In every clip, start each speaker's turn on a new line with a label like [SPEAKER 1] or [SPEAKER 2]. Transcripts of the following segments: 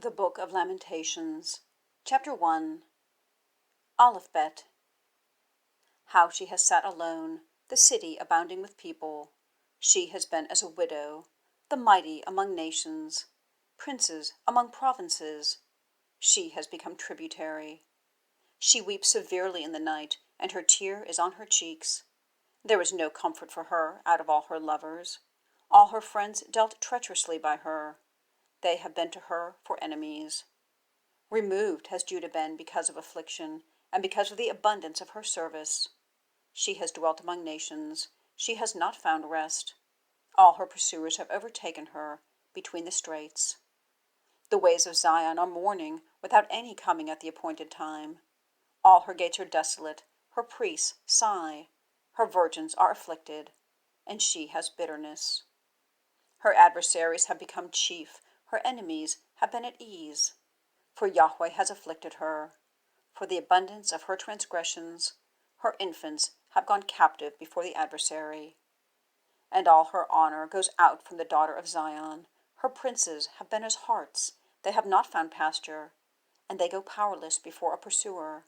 [SPEAKER 1] The Book of Lamentations, Chapter 1. ALEPH-BET. How she has sat alone, the city abounding with people. She has been as a widow, the mighty among nations, princes among provinces. She has become tributary. She weeps severely in the night, and her tear is on her cheeks. There is no comfort for her out of all her lovers. All her friends dealt treacherously by her. They have been to her for enemies. Removed has Judah been because of affliction, and because of the abundance of her service. She has dwelt among nations. She has not found rest. All her pursuers have overtaken her between the straits. The ways of Zion are mourning, without any coming at the appointed time. All her gates are desolate. Her priests sigh. Her virgins are afflicted, and she has bitterness. Her adversaries have become chief. Her enemies have been at ease. For Yahweh has afflicted her. For the abundance of her transgressions, her infants have gone captive before the adversary. And all her honor goes out from the daughter of Zion. Her princes have been as harts. They have not found pasture, and they go powerless before a pursuer.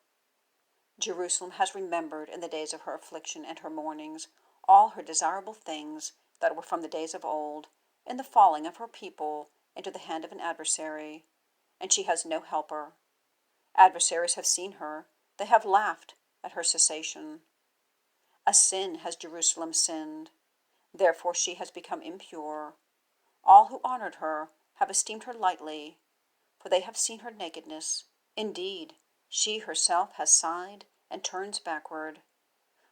[SPEAKER 1] Jerusalem has remembered in the days of her affliction and her mournings all her desirable things that were from the days of old, in the falling of her people into the hand of an adversary, and she has no helper. Adversaries have seen her, they have laughed at her cessation. A sin has Jerusalem sinned, therefore she has become impure. All who honored her have esteemed her lightly, for they have seen her nakedness. Indeed, she herself has sighed and turns backward.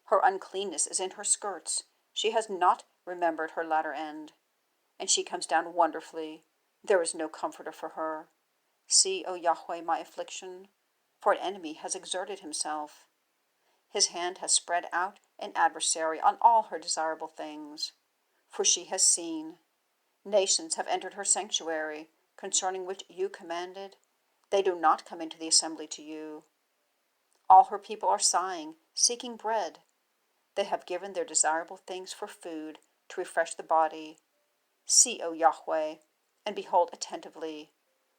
[SPEAKER 1] Her uncleanness is in her skirts. She has not remembered her latter end, and she comes down wonderfully. There is no comforter for her. See, O Yahweh, my affliction, for an enemy has exerted himself. His hand has spread out an adversary on all her desirable things. For she has seen. Nations have entered her sanctuary, concerning which you commanded. They do not come into the assembly to you. All her people are sighing, seeking bread. They have given their desirable things for food, to refresh the body. See, O Yahweh, and behold attentively,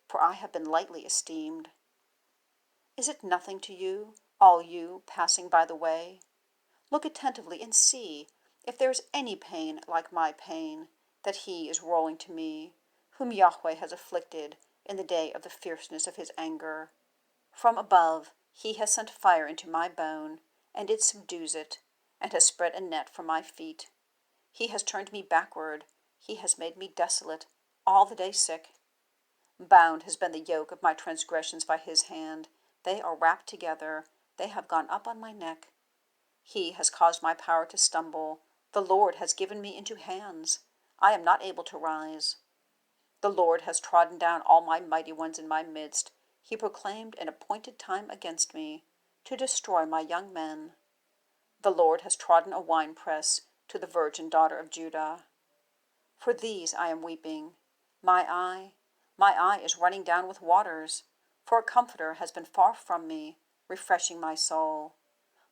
[SPEAKER 1] for I have been lightly esteemed. Is it nothing to you, all you passing by the way? Look attentively and see if there is any pain like my pain, that he is rolling to me, whom Yahweh has afflicted in the day of the fierceness of his anger. From above he has sent fire into my bone, and it subdues it, and has spread a net for my feet. He has turned me backward. He has made me desolate, all the day sick. Bound has been the yoke of my transgressions by his hand. They are wrapped together. They have gone up on my neck. He has caused my power to stumble. The Lord has given me into hands. I am not able to rise. The Lord has trodden down all my mighty ones in my midst. He proclaimed an appointed time against me, to destroy my young men. The Lord has trodden a winepress to the virgin daughter of Judah. For these I am weeping. My eye is running down with waters, for a comforter has been far from me, refreshing my soul.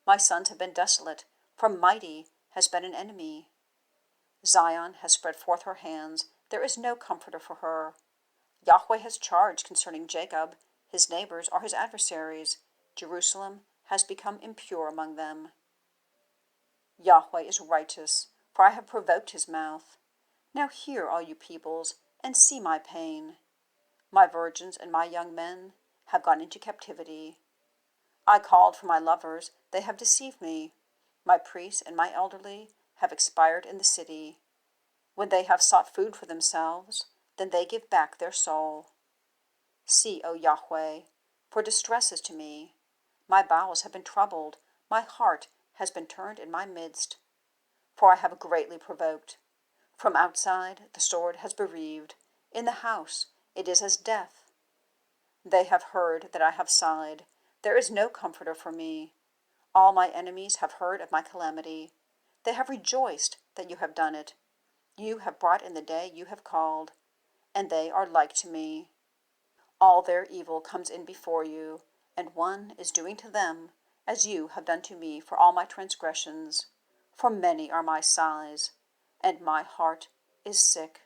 [SPEAKER 1] My sons have been desolate, for mighty has been an enemy. Zion has spread forth her hands. There is no comforter for her. Yahweh has charged concerning Jacob. His neighbors are his adversaries. Jerusalem has become impure among them. Yahweh is righteous, for I have provoked his mouth. Now hear, all you peoples, and see my pain. My virgins and my young men have gone into captivity. I called for my lovers, they have deceived me. My priests and my elderly have expired in the city. When they have sought food for themselves, then they give back their soul. See, O Yahweh, for distress is to me. My bowels have been troubled, my heart has been turned in my midst. For I have greatly provoked. From outside the sword has bereaved. In the house it is as death. They have heard that I have sighed. There is no comforter for me. All my enemies have heard of my calamity. They have rejoiced that you have done it. You have brought in the day you have called, and they are like to me. All their evil comes in before you, and one is doing to them as you have done to me for all my transgressions. For many are my sighs, and my heart is sick.